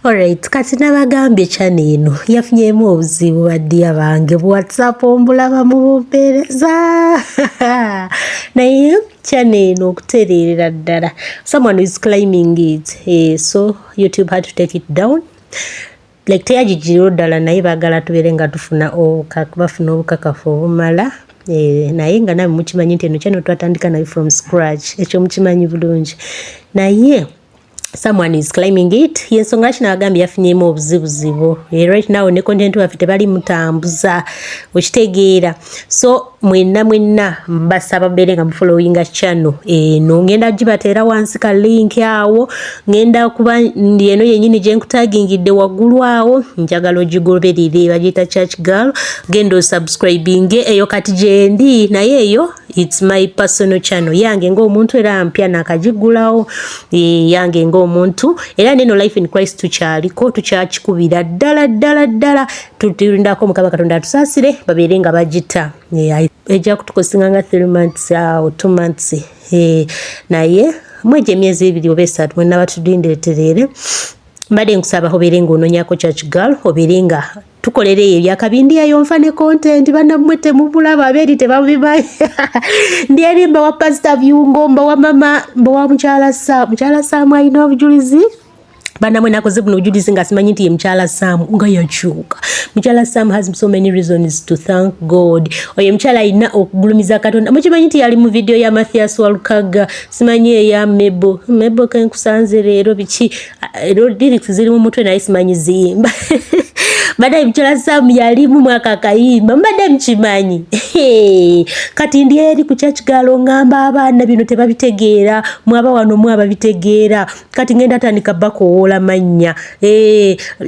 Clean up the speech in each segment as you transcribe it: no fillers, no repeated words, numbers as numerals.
Alright, kati nabagambye channel eno yafunyemu obuzibu baddiya bange WhatsApp mbulaba mu bupereza naye channel eno okutereerera ddala someone is claiming it, so YouTube had to take it down. Like teyagigirawo ddala naye baagala tubeere nga bafuna obukakafu obumala. Naye nga nawe mukimanyi nti eno channel twatandika nayo from scratch, ekyo mukimanyi bulungi. Naye someone is claiming it. Yensonga kino agambye yafunyemu obuzibuzibu. Right now ne content waffe tebali mutambuza okitegeera. So mwenna mbasaba beere nga mufollowinga channel eno. Ngenda gibateera wansi ka link awo. Ngenda kuba ndi eno yennyini gye nkutagingidde waggulu awo. Njagala ogigoberere bagiyita Church Girl. Genda osubscribing eyo kati gye ndi naye eyo it's my personal channel yange ng'omuntu era mpya nakagigulawo yange ng'omuntu era neno Life in Christ tukyakikubira ddala tutirindako Mukama Katonda atusaasire babeere nga bagita ejja kutukosinga nga 3 months or 2 months naye mwezi emyezi 2 oba 3 mwenna batudindeeterere mbadde nkusaba obeere ng'ononyako Church Girl obeere nga tukolere ebyakabindi eyo nfane content bannamwe temubulaba abeeri tebabimanyi ndi erimba wa Pastor Byungo mba wa mama mba wa mukyala Sam alina obujulizi bannamwe nakoze buno obujulizi nga simanyi nti ye mukyala Sam nga yakyuka. Mukyala Sam has so many reasons to thank God. Oye mukyala alina okugulumiza Katonda. Mukimanyi nti yali mu video ya Mathias Walukaga simanyi eya Mebo kenkusanze leero biki lyrics ziri mu mutwe naye simanyi ziyimba Bada mukyala Sam yali mu mwaka kayimba mbadde mkimanyi kati ndi eri ku Church Girl ngamba abaana bino tebabitegeera mwaba wano mwaba bitegeera kati ngenda tandika bakoola mannya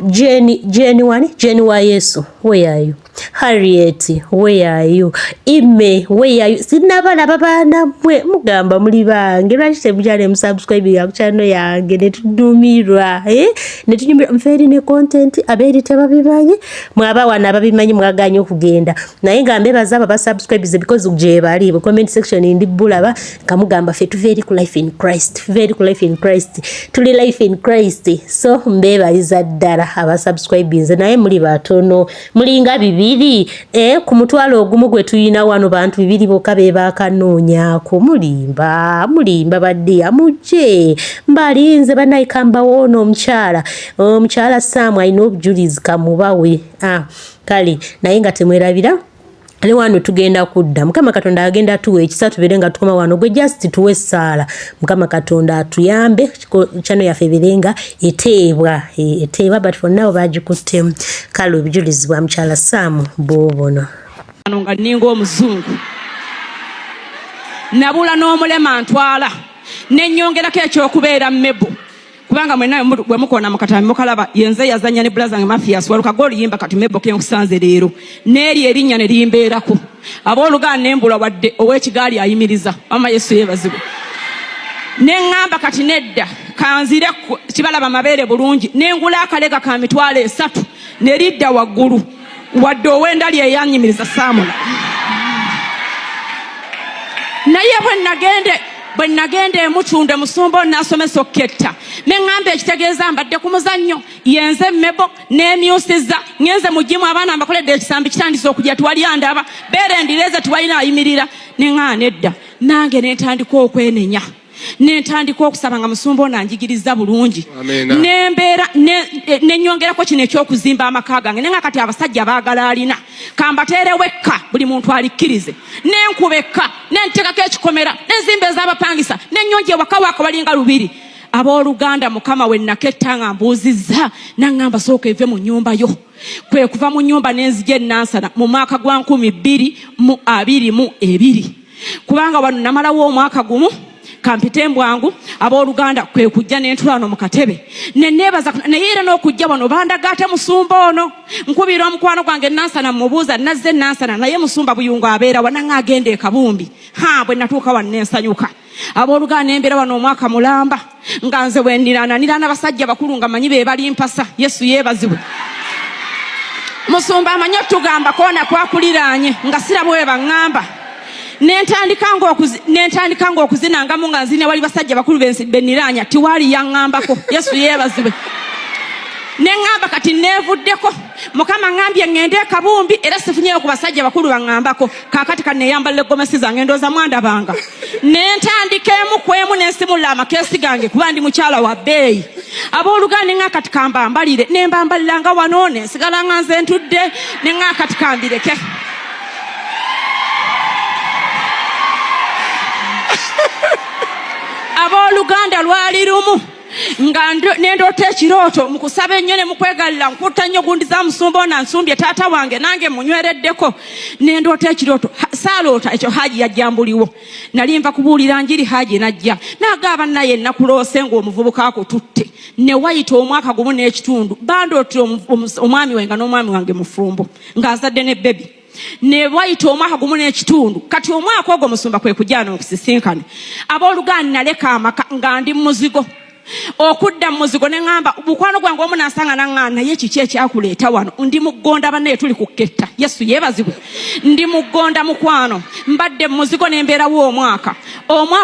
Jenny wa Yesu where are you? Harriet where are you? Ime where are you? Sinabana babaana mwe mugamba muli bange lwaki temukyale musubscribe ya channel yange netudumirwa netunyumirwa mfeeri ne content abeeri tebabimanyi mwaba wana ababimanyi mwaganye okugenda naye nga mbebaza aba subscribers because gye bali comment section ndi bulaba kamugamba fe tuveeri ku Life in Christ tuli Life in Christ so mbebaliza ddala aba subscribers naye muli batono mulinga bibiri ku mutwalo ogumu gwe tuyina wano bantu bibiri bokka bebakanoonya mulimba badde amuje mbalinze banayikamba wono omukyala Sam alina obujulizi kamubawe kale naye nga temwerabira ali wano tugenda kudda Mukama Katonda agenda tuwe ekisa tubeere nga tukoma wano gwe just tuwe ssaala Mukama Katonda atuyambe channel yaffe ebeerenga eteebwa but for now bagikuttemu kale obujulizi bwa mukyala Sam bwobono nga ninga omuzungu nabula n'omulema ntwala nennyongerako ekyokubeera Mebo kubanga mwenna bwe mukona mukatambi mukalaba yenze yazanya ne brother nga Mathias Walukaga oluyimba kati Mebo kenkusanze leero n'eri erinnya ne limbeerako abooluganda nembula wadde ow'ekigaali ayimiriza mama Yesu yeebazibwe neŋŋamba kati nedda kanzire kibalaba mabeere bulungi nengula akalega ka mitwalo 3 ne lidda waggulu wadde ow'endali eyanyimiriza Samula naye bwe nagende mucunde musumba nasomesa okketta neŋŋamba ekitegeeza mbadde ku muzannyo yenze Mebo n'emyusiza ngenze mugimu abaana mbakoledde ekisambi kitandise okujja tiwali andaba beere ndireze tiwalina ayimirira neŋŋaa nedda nange netandika okwenenya nentandika okusaba nga musumba onanjigiriza bulungi nembeera nenyongerako kino ekyokuzimba amaka gange nenga kati abasajja baagala alina kambateerewo ekka buli muntu alikkirize nenkubekka nentekako ekikomera nenzimba ez'abapangisa nenyonje waka walinga 2 abooluganda Mukama we naketta nga mbuuzizza naŋŋamba sooka eve mu nnyumba yo kwe kuva mu nnyumba nenzija Nansana mu mwaka gwa 2022 kubanga wano namalawo omwaka gumu kampite mbwangu abooluganda kwe kujja n'entulano mu katebe neneebaza naye era n'okujja wano bandagaate musumba ono nkubira omukwano gwange Nansana mubuuza nazze Nansana naye musumba Buyungo abeera wananga agenda ekabumbi bwe natuuka wano nensanyuka abooluganda nembeera wano omwaka mulamba nga nze wennirananirana basajja bakulu nga manyi be bali mpasa Yesu yeebazibwe musumba amanyi otugamba koona kwakuliraanye nga sirabwe we baŋŋamba nentandika ng'okuzinangamu nga nzine wali basajja bakulu benniraanya tiwali yaŋŋambako Yesu yeebazibwe Nengamba kati nevuddeko mukama ngambye ngende kabumbi era sifunyeyo ku basajja bakulu bangambako kakati kaneyambala gomesi zange ndoza mwanda banga nentandikemu kwemu nensimula amakesi gange kuba ndi mukyala wa bbeeyi abooluganda nga kati kambambalire nembambaliranga wano nensigala nga nze ntudde nenga kati kambireke abooluganda lwali lumu nga nendoota ekirooto mu kusaba ennyo ne mu kwegalira nkutta nnyo gundi za musumba ona nsumbye taata wange nange munywereddeko nendoota ekirooto saaloota ekyo Haji yajjambuliwo nali nva kubuulira njiri Haji najja n'agamba naye nakuloose ng'omuvubuka akututte ne wayita omwaka gumu n'ekitundu bandootira omwami wenga n'omwami wange mufumbo ng'azadde ne bebi ne wayita omwaka gumu n'ekitundu kati omwaka ogwo musumba kwe kujja n'okusisinkana abooluganda naleka amaka nga ndi muzigo okudda muzigo nengamba bukwano gwange omu nansanga nangana naye kiki ekyakuleeta wano ndi mugonda banne tuli kuketta Yesu yeebazibwe ndi mugonda mukwano mbadde muzigo nembeerawo omwaka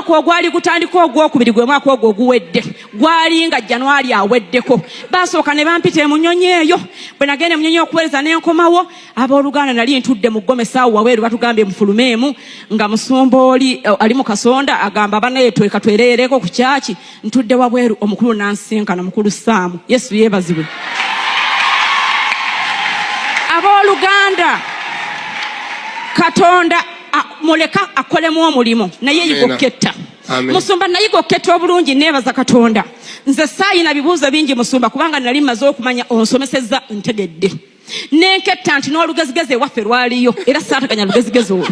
ogwali gutandika ogwokubiri gwe mwaka ogwo oguwedde gwali nga Januari aweddeko basooka ne bampita emunyonyi eyo bwe nagenda emunyonyi okuweereza nenkomawo abooluganda nali ntudde mu ggomesaawo waweeru batugambye mufulumeemu nga musumba oli ali mu kasonda agamba banne twekatwereereko ku kyaki ntudde wabweru omukulu nansinkana mukulu Saamu Yesu yeebazibwe abooluganda Katonda muleka akolemu omulimo naye yigoketta musumba nayigoketta obulungi neebaza Katonda nze saayina bibuuzo bingi musumba kubanga nali maze okumanya onsomesezza ntegedde nenketta nti n'olugezigezi ewaffe lwaliyo era saateganya lugezigezi olwo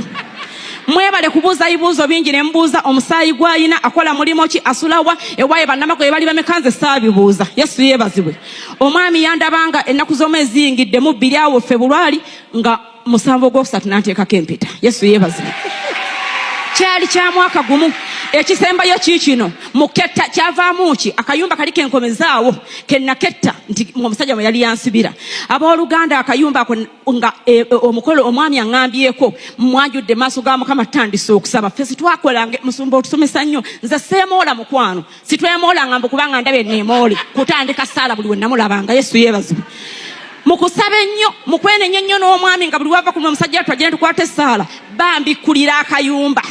mwebale kubuuza ibibuuzo bingi ne mbuuza omusaayi gwayina akola mulimo ki asulawa ewaye bannamako ebali bamekanze saabibuuza Yesu yeebazibwe omwami yandabanga ennaku z'omwezi ziyingidde mu bbiri awo Februari nga 7 Ogwosatu nanteekako empeta Yesu yeebazibwe kyali kya mwaka gumu ekisembayo kiikino muketta kyavaamu ki akayumba kali kenkomezaawo kennaketta nti omusajja mwe yali yansibira abooluganda akayumba ako nga omukolo omwami aŋŋambyeko mwanjudde maaso ga Mukama tandise okusaba ffe sitwakolange musumba otusomesa nnyo nze seemoola mukwano sitwemoola ŋŋamba kubanga ndabe neemoole kutandika ssaala buli we namulabanga Yesu yeebazibwe mukusaba ennyo mukwenenya ennyo n'omwami nga buli wava ku omusajja twagenda tukwata essaala bambikkulira akayumba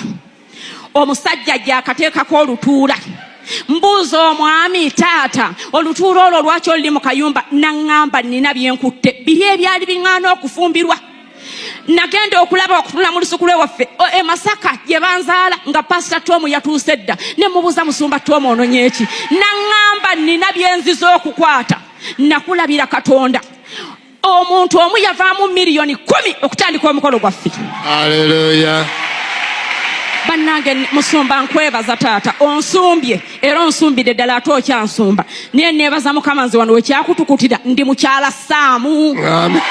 omusajja gy'akateekako olutuula mbuuza omwami taata olutuula olwo lwaki oluli mu kayumba naŋŋamba nina byenkutte biri ebyali biŋŋaana okufumbirwa nagenda okulaba okutula mu lusuku lwewaffe Masaka gye banzaala nga pasita Tomu yatuuse dda ne mubuuza musumba Tomu ononye eki naŋŋamba nina byenziza okukwata nakulabira Katonda omuntu omu yavaamu miliyoni 10 okutandika omukolo gwaffe Haleluya bannange musumba nkwebaza taata onsumbye era onsumbidde ddala ate okyansumba naye neebaza Mukama nze wano wekyakutukutira ndi mukyala Saamu Amen